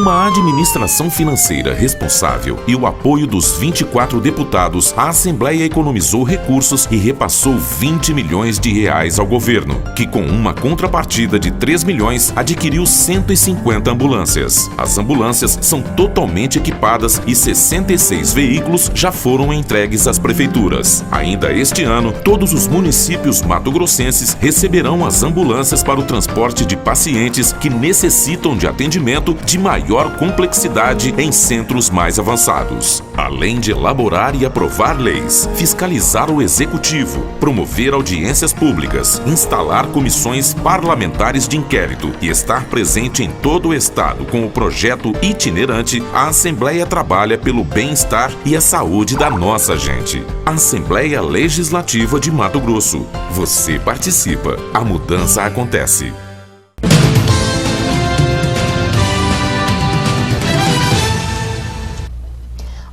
uma administração financeira responsável e o apoio dos 24 deputados, a Assembleia economizou recursos e repassou 20 milhões de reais ao governo, que com uma contrapartida de 3 milhões adquiriu 150 ambulâncias. As ambulâncias são totalmente equipadas e 66 veículos já foram entregues às prefeituras. Ainda este ano, todos os municípios mato-grossenses receberão as ambulâncias para o transporte de pacientes que necessitam de atendimento de maior complexidade em centros mais avançados. Além de elaborar e aprovar leis, fiscalizar o executivo, promover audiências públicas, instalar comissões parlamentares de inquérito e estar presente em todo o estado com o projeto itinerante, a Assembleia trabalha pelo bem-estar e a saúde da nossa gente. Assembleia Legislativa de Mato Grosso. Você participa. A mudança acontece.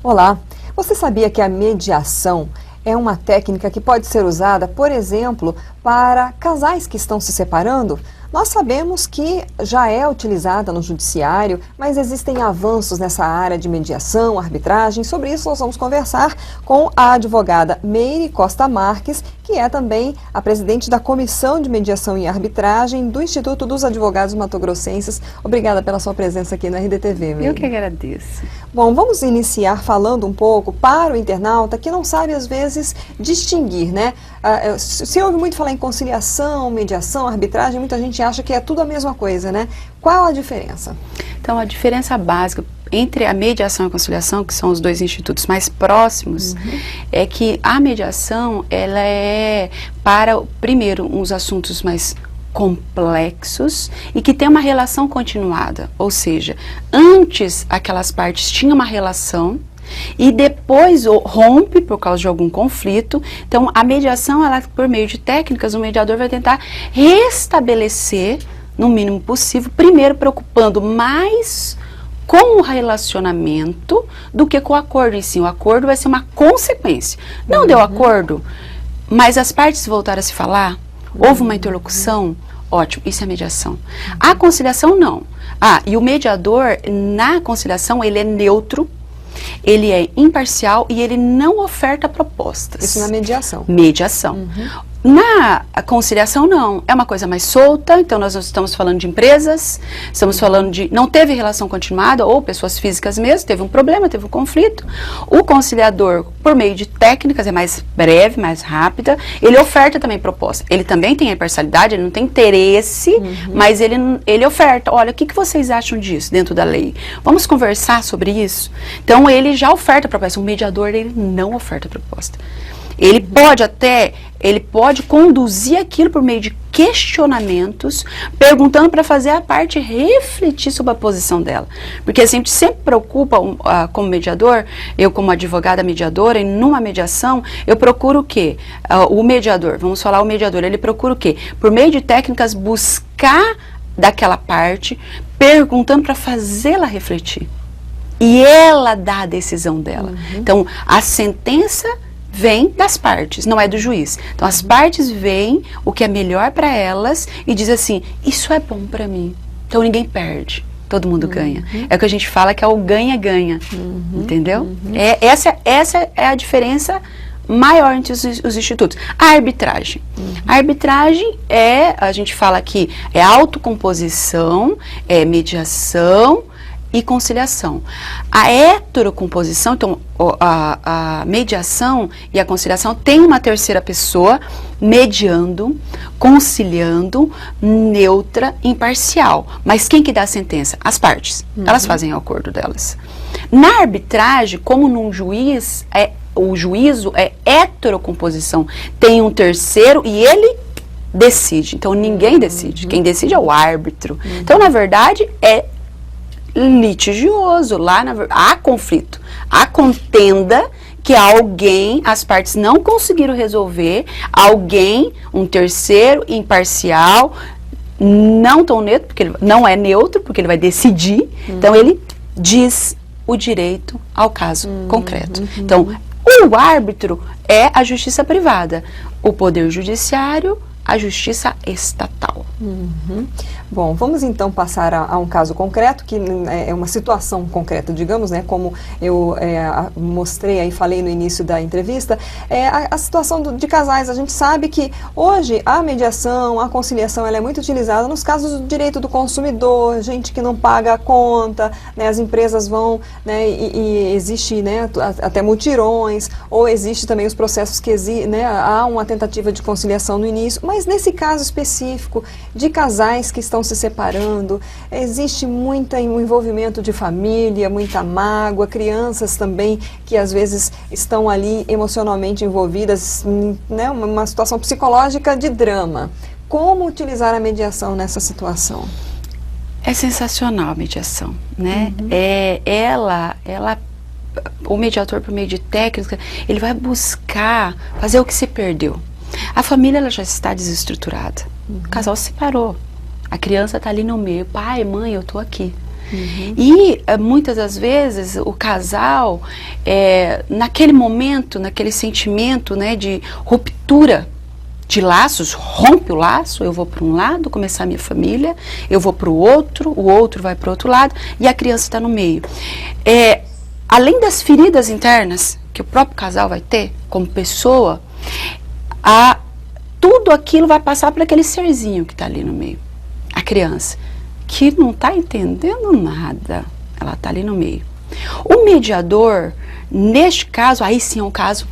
Olá, você sabia que a mediação é uma técnica que pode ser usada, por exemplo, para casais que estão se separando? Nós sabemos que já é utilizada no judiciário, mas existem avanços nessa área de mediação, arbitragem. Sobre isso nós vamos conversar com a advogada Meire Costa Marques, que é também a presidente da Comissão de Mediação e Arbitragem do Instituto dos Advogados Mato-Grossenses. Obrigada pela sua presença aqui na RDTV, Meire. Eu que agradeço. Bom, vamos iniciar falando um pouco para o internauta que não sabe, às vezes, distinguir, né? Se ouve muito falar em conciliação, mediação, arbitragem, muita gente acha que é tudo a mesma coisa, né? Qual a diferença? Então, a diferença básica entre a mediação e a conciliação, que são os dois institutos mais próximos, é que a mediação, ela é para, primeiro, uns assuntos mais complexos e que tem uma relação continuada, ou seja, antes aquelas partes tinham uma relação e depois rompe por causa de algum conflito. Então a mediação, ela, por meio de técnicas, o mediador vai tentar restabelecer no mínimo possível, primeiro preocupando mais com o relacionamento do que com o acordo em si. O acordo vai ser uma consequência. Não deu acordo, mas as partes voltaram a se falar, houve uma interlocução, ótimo, isso é mediação. A conciliação não. E o mediador, na conciliação, ele é neutro, ele é imparcial e ele não oferta propostas. Isso na mediação. Mediação. Na conciliação, não. É uma coisa mais solta, então nós estamos falando de empresas, estamos falando de não teve relação continuada, ou pessoas físicas mesmo, teve um problema, teve um conflito. O conciliador, por meio de técnicas, é mais breve, mais rápida, ele oferta também proposta. Ele também tem a imparcialidade, ele não tem interesse, mas ele oferta. Olha, o que vocês acham disso dentro da lei? Vamos conversar sobre isso? Então, ele já oferta proposta. O mediador, ele não oferta proposta. Ele pode conduzir aquilo por meio de questionamentos, perguntando para fazer a parte refletir sobre a posição dela. Porque a gente sempre preocupa, como mediador, eu como advogada mediadora, e numa mediação, eu procuro o quê? O mediador, vamos falar o mediador, ele procura o quê? Por meio de técnicas, buscar daquela parte, perguntando para fazê-la refletir. E ela dá a decisão dela. Então, a sentença vem das partes, não é do juiz. Então as partes veem o que é melhor para elas e diz assim, isso é bom para mim. Então ninguém perde, todo mundo ganha. É o que a gente fala que é o ganha-ganha, entendeu? Essa é a diferença maior entre os institutos. A arbitragem. A arbitragem a gente fala que é autocomposição, é mediação e conciliação. A heterocomposição, então a mediação e a conciliação tem uma terceira pessoa mediando, conciliando, neutra, imparcial. Mas quem que dá a sentença? As partes. Elas fazem o acordo delas. Na arbitragem, como num juiz, o juízo é heterocomposição. Tem um terceiro e ele decide. Então ninguém decide. Quem decide é o árbitro. Então, na verdade, é litigioso, há conflito, há contenda que as partes não conseguiram resolver, um terceiro imparcial, não tão neutro, porque ele não é neutro, porque ele vai decidir, então ele diz o direito ao caso concreto. Então, o árbitro é a justiça privada, o poder judiciário, a justiça estatal. Bom, vamos então passar a um caso concreto, que é uma situação concreta, digamos, né, como eu mostrei aí, falei no início da entrevista, a situação de casais. A gente sabe que hoje a mediação, a conciliação, ela é muito utilizada nos casos do direito do consumidor, gente que não paga a conta, né, as empresas vão, né, e existe, né, até mutirões, ou existe também os processos que né, há uma tentativa de conciliação no início, mas nesse caso específico de casais que estão se separando, existe muito envolvimento de família, muita mágoa, crianças também que às vezes estão ali emocionalmente envolvidas, né, uma situação psicológica de drama. Como utilizar a mediação nessa situação? É sensacional a mediação, né? O mediador, por meio de técnica, ele vai buscar fazer o que se perdeu. A família, ela já está desestruturada. O casal se separou. A criança está ali no meio. Pai, mãe, eu estou aqui. E muitas das vezes o casal, naquele momento, naquele sentimento, né, de ruptura de laços, rompe o laço, eu vou para um lado, começar a minha família, eu vou para o outro vai para o outro lado, e a criança está no meio. Além das feridas internas que o próprio casal vai ter como pessoa, tudo aquilo vai passar para aquele serzinho que está ali no meio, a criança, que não está entendendo nada, ela está ali no meio. O mediador, neste caso, aí sim é um caso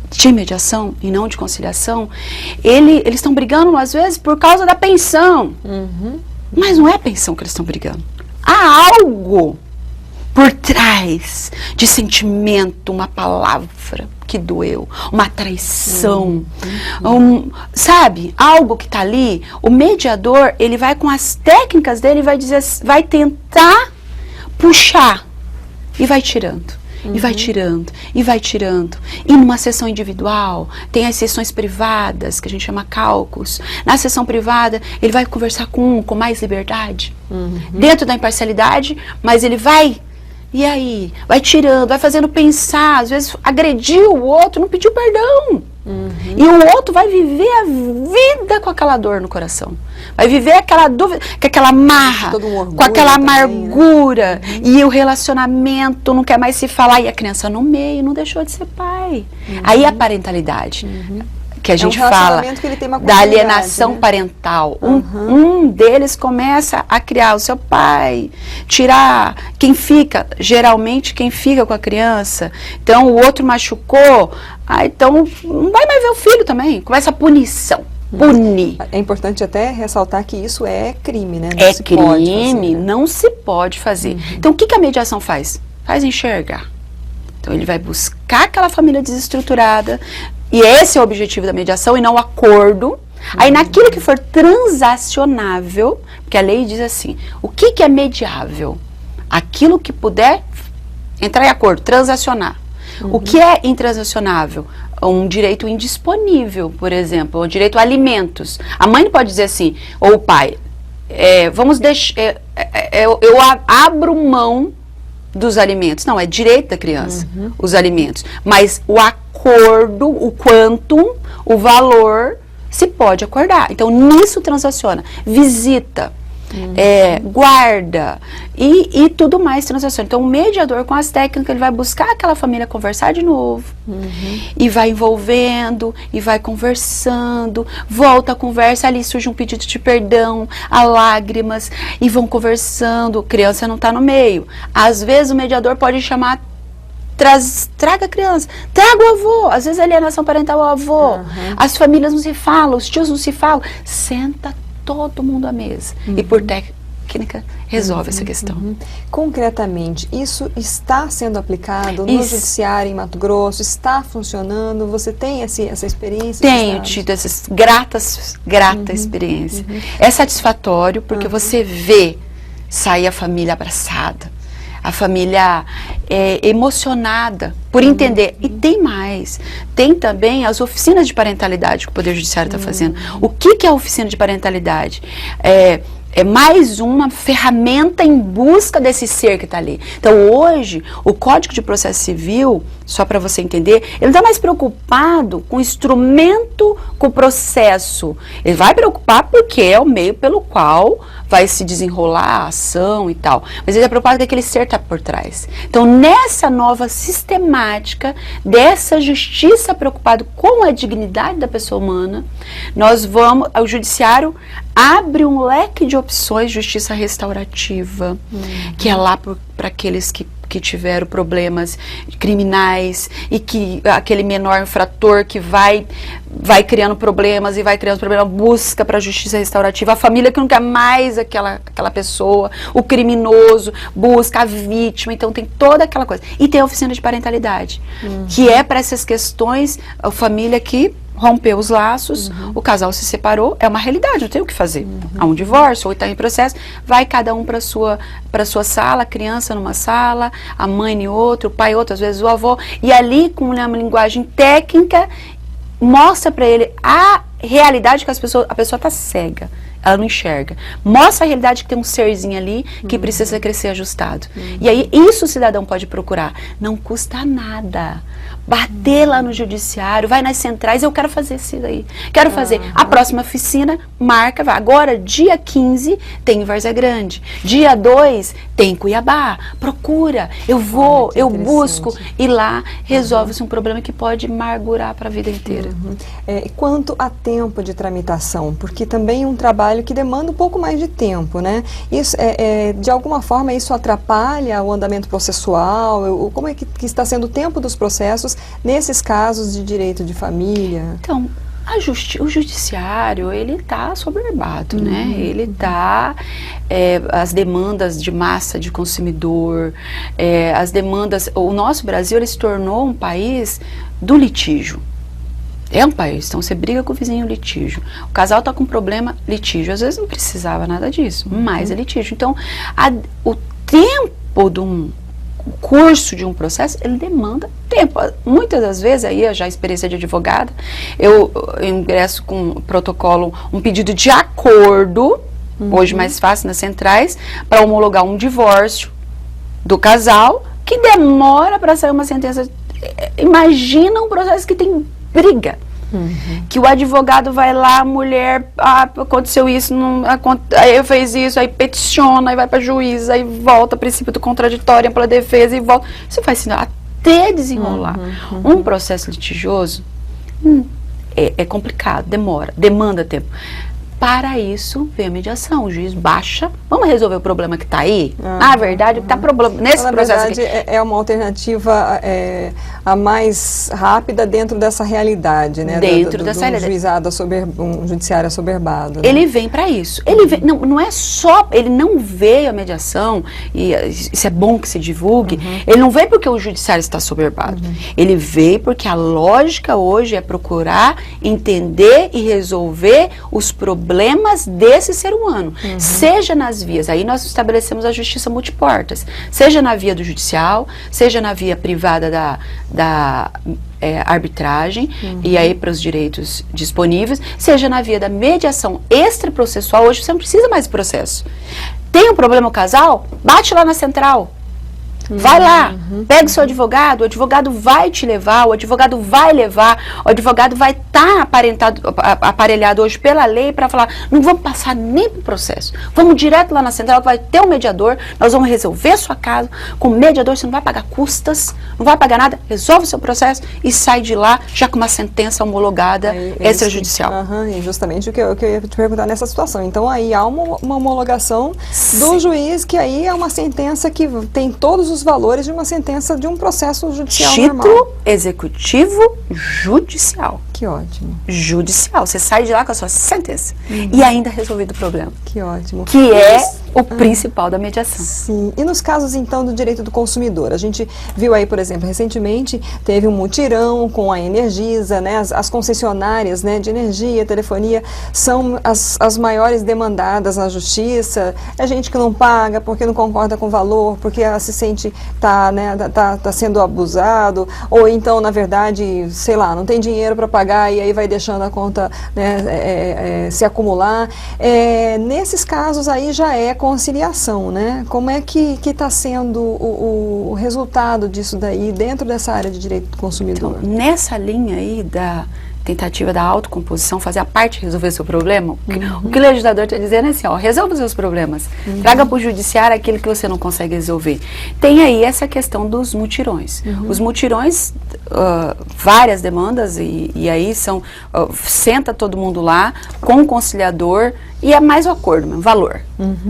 de mediação e não de conciliação, eles estão brigando às vezes por causa da pensão, mas não é a pensão que eles estão brigando. Há algo por trás de sentimento, uma palavra que doeu, uma traição, sabe, algo que está ali. O mediador, ele vai com as técnicas dele, vai tentar puxar e vai tirando. E vai tirando, e vai tirando. E numa sessão individual, tem as sessões privadas, que a gente chama cálculos. Na sessão privada, ele vai conversar com mais liberdade, dentro da imparcialidade, mas ele vai, e aí? Vai tirando, vai fazendo pensar, às vezes agrediu o outro, não pediu perdão. E o outro vai viver a vida com aquela dor no coração. Vai viver aquela dúvida, com aquela marra, com aquela amargura. Também, né? E o relacionamento não quer mais se falar. E a criança no meio não deixou de ser pai. Aí a parentalidade, que a gente fala da alienação, né, parental. Um deles começa a criar o seu pai, tirar quem fica, geralmente quem fica com a criança. Então o outro machucou, então não vai mais ver o filho também. Começa a punição. Punir. É importante até ressaltar que isso é crime, né? Não é crime, não se pode fazer. Então o que a mediação faz? Faz enxergar. Então ele vai buscar aquela família desestruturada, e esse é o objetivo da mediação e não o acordo. Aí naquilo que for transacionável, porque a lei diz assim, o que é mediável? Aquilo que puder entrar em acordo, transacionar. O que é intransacionável? Um direito indisponível, por exemplo, o direito a alimentos. A mãe não pode dizer assim, ou o pai, vamos deixar, eu abro mão dos alimentos. Não, é direito da criança, os alimentos. Mas o acordo, o quantum, o valor, se pode acordar. Então, nisso transaciona. Visita, guarda e tudo mais transaciona. Então, o mediador, com as técnicas, ele vai buscar aquela família conversar de novo. E vai envolvendo, e vai conversando, volta a conversa, ali surge um pedido de perdão, há lágrimas, e vão conversando, criança não está no meio. Às vezes, o mediador pode chamar, traga a criança, traga o avô, às vezes a alienação parental é o avô, as famílias não se falam, os tios não se falam, senta todo mundo à mesa, e por técnica resolve essa questão. Concretamente, isso está sendo aplicado no judiciário em Mato Grosso? Está funcionando? Você tem essa experiência? Tenho tido essas grata experiência. É satisfatório porque você vê sair a família abraçada, a família emocionada por entender. E tem mais, tem também as oficinas de parentalidade que o Poder Judiciário está fazendo. O que é a oficina de parentalidade? É mais uma ferramenta em busca desse ser que está ali. Então hoje, o Código de Processo Civil, só para você entender, ele não está mais preocupado com o instrumento, com o processo. Ele vai preocupar porque é o meio pelo qual vai se desenrolar a ação e tal. Mas ele é preocupado que aquele ser está por trás. Então, nessa nova sistemática, dessa justiça preocupado com a dignidade da pessoa humana, o judiciário abre um leque de opções, justiça restaurativa, que é lá para aqueles que tiveram problemas criminais e que aquele menor infrator que vai criando problemas busca para a justiça restaurativa, a família que não quer mais aquela pessoa, o criminoso busca a vítima, então tem toda aquela coisa. E tem a oficina de parentalidade, que é para essas questões, a família que rompeu os laços, o casal se separou, é uma realidade, não tem o que fazer. Há um divórcio, ou está em processo, vai cada um para sua sala, a criança numa sala, a mãe em outra, o pai em outra, às vezes o avô, e ali com uma linguagem técnica, mostra para ele a realidade que a pessoa está cega, ela não enxerga. Mostra a realidade que tem um serzinho ali que precisa crescer ajustado. E aí, isso o cidadão pode procurar. Não custa nada. Bater lá no judiciário, vai nas centrais, eu quero fazer isso daí. Quero fazer. A próxima oficina, marca, vai. Agora, dia 15, tem em Várzea Grande. Dia 2, tem em Cuiabá. Procura. Eu vou, eu busco. E lá resolve-se um problema que pode amargurar para a vida inteira. Quanto a tempo de tramitação, porque também é um trabalho que demanda um pouco mais de tempo, né? Isso, de alguma forma, isso atrapalha o andamento processual? Como é que está sendo o tempo dos processos nesses casos de direito de família? Então, o judiciário, ele está assoberbado, né? Ele está, as demandas de massa de consumidor, as demandas, o nosso Brasil, ele se tornou um país do litígio. É um país, então você briga com o vizinho, litígio. O casal está com problema, litígio. Às vezes não precisava nada disso, mas é litígio. Então, o tempo de um curso de um processo, ele demanda tempo. Muitas das vezes, aí já a experiência de advogada, eu ingresso com protocolo, um pedido de acordo, hoje mais fácil nas centrais, para homologar um divórcio do casal, que demora para sair uma sentença. Imagina um processo que tem briga. Que o advogado vai lá, a mulher, aconteceu isso, aí eu fiz isso, aí peticiona, aí vai para juiz, aí volta, princípio do contraditório, ampla defesa, e volta. Isso vai assim, até desenrolar. Um processo litigioso é complicado, demanda tempo. Para isso, vem a mediação, o juiz baixa, vamos resolver o problema que está aí? Na verdade, está problema nesse então, processo verdade, aqui. É uma alternativa a mais rápida dentro dessa realidade, né? Dentro dessa realidade. Um judiciário assoberbado. Ele vem para isso. Ele vem, não é só, ele não veio a mediação, e isso é bom que se divulgue, ele não veio porque o judiciário está assoberbado. Ele veio porque a lógica hoje é procurar entender e resolver os problemas desse ser humano, seja nas vias, aí nós estabelecemos a justiça multiportas, seja na via do judicial, seja na via privada da arbitragem, e aí para os direitos disponíveis, seja na via da mediação extraprocessual. Hoje você não precisa mais de processo. Tem um problema o casal? Bate lá na central. Vai lá, pega o seu advogado, o advogado vai te levar, o advogado vai levar, o advogado vai estar aparelhado hoje pela lei para falar, não vamos passar nem para o processo, vamos direto lá na central, vai ter um mediador, nós vamos resolver a sua casa, com o mediador você não vai pagar custas, não vai pagar nada, resolve o seu processo e sai de lá já com uma sentença homologada extrajudicial. E justamente o que eu ia te perguntar nessa situação. Então aí há uma homologação do juiz, que aí é uma sentença que tem todos os valores de uma sentença de um processo judicial normal. Título executivo judicial. Que ótimo. Judicial. Você sai de lá com a sua sentença. E ainda resolvido o problema. Que ótimo. Que é o principal da mediação. Sim. E nos casos, então, do direito do consumidor? A gente viu aí, por exemplo, recentemente, teve um mutirão com a Energisa, né? As concessionárias, né, de energia, telefonia, são as maiores demandadas na justiça. É gente que não paga porque não concorda com o valor, porque se sente tá sendo abusado, ou então, na verdade, sei lá, não tem dinheiro para pagar e aí vai deixando a conta, né, se acumular. Nesses casos aí já é conciliação, né? Como é que está sendo o resultado disso daí dentro dessa área de direito do consumidor? Então, nessa linha aí tentativa da autocomposição, fazer a parte resolver seu problema. O que o legislador está dizendo é assim, ó, resolva os seus problemas. Traga para o judiciário aquilo que você não consegue resolver. Tem aí essa questão dos mutirões. Os mutirões, várias demandas, e aí são, senta todo mundo lá, com o conciliador, e é mais o acordo, mesmo, valor.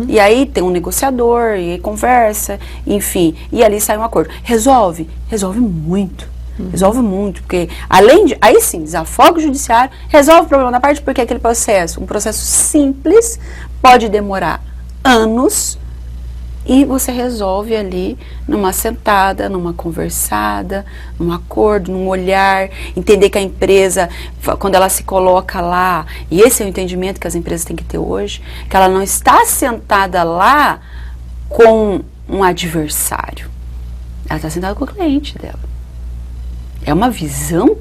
E aí tem um negociador, e aí conversa, enfim, e ali sai um acordo. Resolve? Resolve muito. Resolve muito, porque além de, aí sim, desafoga o judiciário, resolve o problema da parte, porque aquele processo, um processo simples, pode demorar anos, e você resolve ali numa sentada, numa conversada, num acordo, num olhar, entender que a empresa, quando ela se coloca lá, e esse é o entendimento que as empresas têm que ter hoje, que ela não está sentada lá com um adversário, ela está sentada com o cliente dela. É uma visão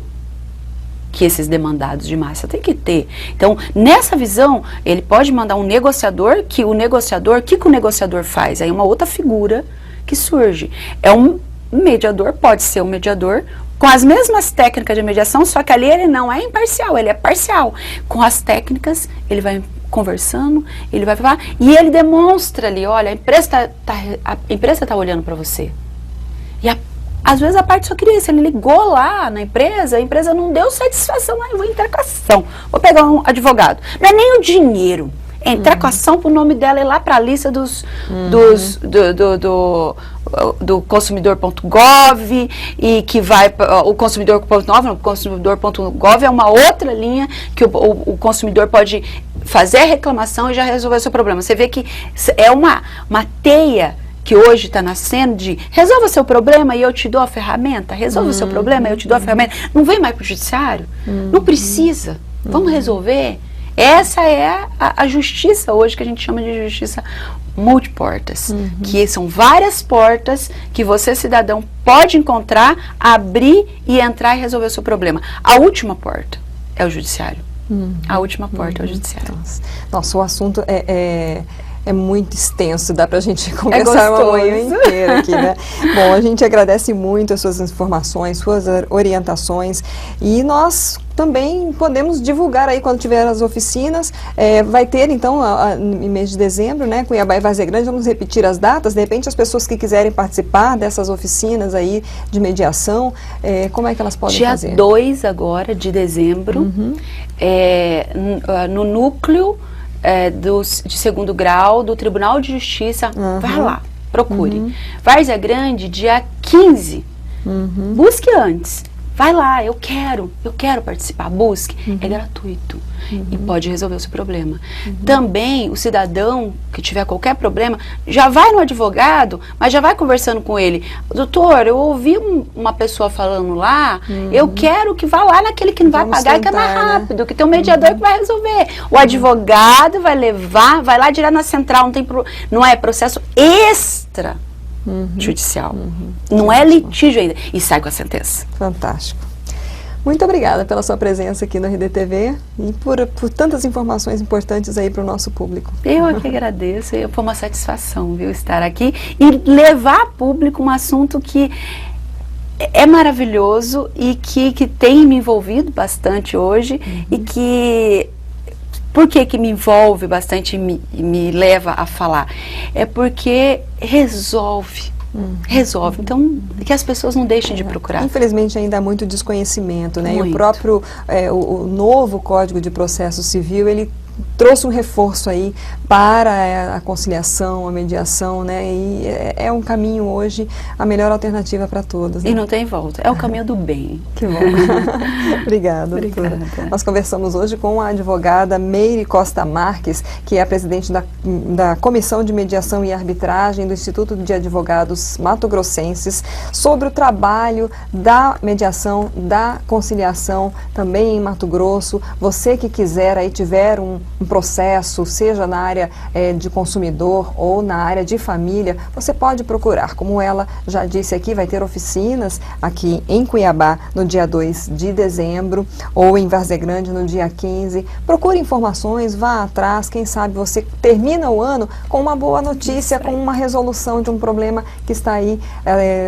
que esses demandados de massa têm que ter. Então, nessa visão, ele pode mandar um negociador, o que o negociador faz? Aí uma outra figura que surge. É um mediador, pode ser um mediador com as mesmas técnicas de mediação, só que ali ele não é imparcial, ele é parcial. Com as técnicas, ele vai conversando, ele vai falar, e ele demonstra ali, olha, a empresa tá olhando para você. E às vezes a parte só queria isso, ele ligou lá na empresa, a empresa não deu satisfação, eu vou entrar com a ação, vou pegar um advogado. Não é nem o dinheiro, é entrar com a ação pro nome dela, ir lá para a lista do consumidor.gov, e que vai, o consumidor.gov é uma outra linha que o consumidor pode fazer a reclamação e já resolver o seu problema. Você vê que é uma teia que hoje está nascendo de resolva seu problema e eu te dou a ferramenta, resolva o seu problema e eu te dou a ferramenta. Não vem mais para o judiciário, não precisa, vamos resolver. Essa é a justiça hoje, que a gente chama de justiça multiportas, que são várias portas que você, cidadão, pode encontrar, abrir e entrar e resolver o seu problema. A última porta é o judiciário. A última porta é o judiciário. Nossa, o assunto é muito extenso, dá pra gente conversar uma manhã inteira aqui, né? Bom, a gente agradece muito as suas informações, suas orientações, e nós também podemos divulgar aí quando tiver as oficinas. Vai ter então em mês de dezembro, né, Cuiabá e Várzea Grande. Vamos repetir as datas, de repente as pessoas que quiserem participar dessas oficinas aí de mediação, como é que elas podem fazer? Dia 2 agora de dezembro, no núcleo de segundo grau do Tribunal de Justiça, vai lá, procure. Várzea Grande, dia 15, busque antes. Vai lá, eu quero participar, busque, é gratuito e pode resolver o seu problema. Também o cidadão que tiver qualquer problema, já vai no advogado, mas já vai conversando com ele. Doutor, eu ouvi uma pessoa falando lá, eu quero que vá lá naquele que não vai pagar, que é mais rápido, que tem um mediador que vai resolver. O advogado vai levar, vai lá direto na central, não é processo extra judicial. Não é litígio ainda. E sai com a sentença. Fantástico. Muito obrigada pela sua presença aqui no RDTV e por tantas informações importantes aí para o nosso público. Eu aqui agradeço. Foi uma satisfação, viu, estar aqui e levar a público um assunto que é maravilhoso e que tem me envolvido bastante hoje e que... Por que me envolve bastante e me leva a falar? É porque resolve. Resolve. Então, que as pessoas não deixem de procurar. Infelizmente ainda há muito desconhecimento, né? Muito. E o próprio, o novo Código de Processo Civil, ele trouxe um reforço aí para a conciliação, a mediação, né? E é um caminho hoje, a melhor alternativa para todos. Né? E não tem volta, é o caminho do bem. Que bom. Obrigada, doutora. Nós conversamos hoje com a advogada Meire Costa Marques, que é a presidente da Comissão de Mediação e Arbitragem do Instituto de Advogados Mato Grossenses, sobre o trabalho da mediação, da conciliação também em Mato Grosso. Você que quiser aí, tiver um um processo, seja na área de consumidor ou na área de família, você pode procurar. Como ela já disse aqui, vai ter oficinas aqui em Cuiabá no dia 2 de dezembro ou em Várzea Grande no dia 15. Procure informações, vá atrás, quem sabe você termina o ano com uma boa notícia, com uma resolução de um problema que está aí,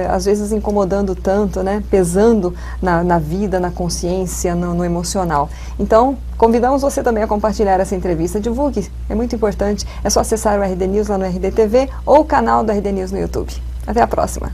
às vezes incomodando tanto, né? Pesando na vida, na consciência, no emocional. Então, convidamos você também a compartilhar essa entrevista. Divulgue, é muito importante. É só acessar o RD News lá no RD TV ou o canal do RD News no YouTube. Até a próxima.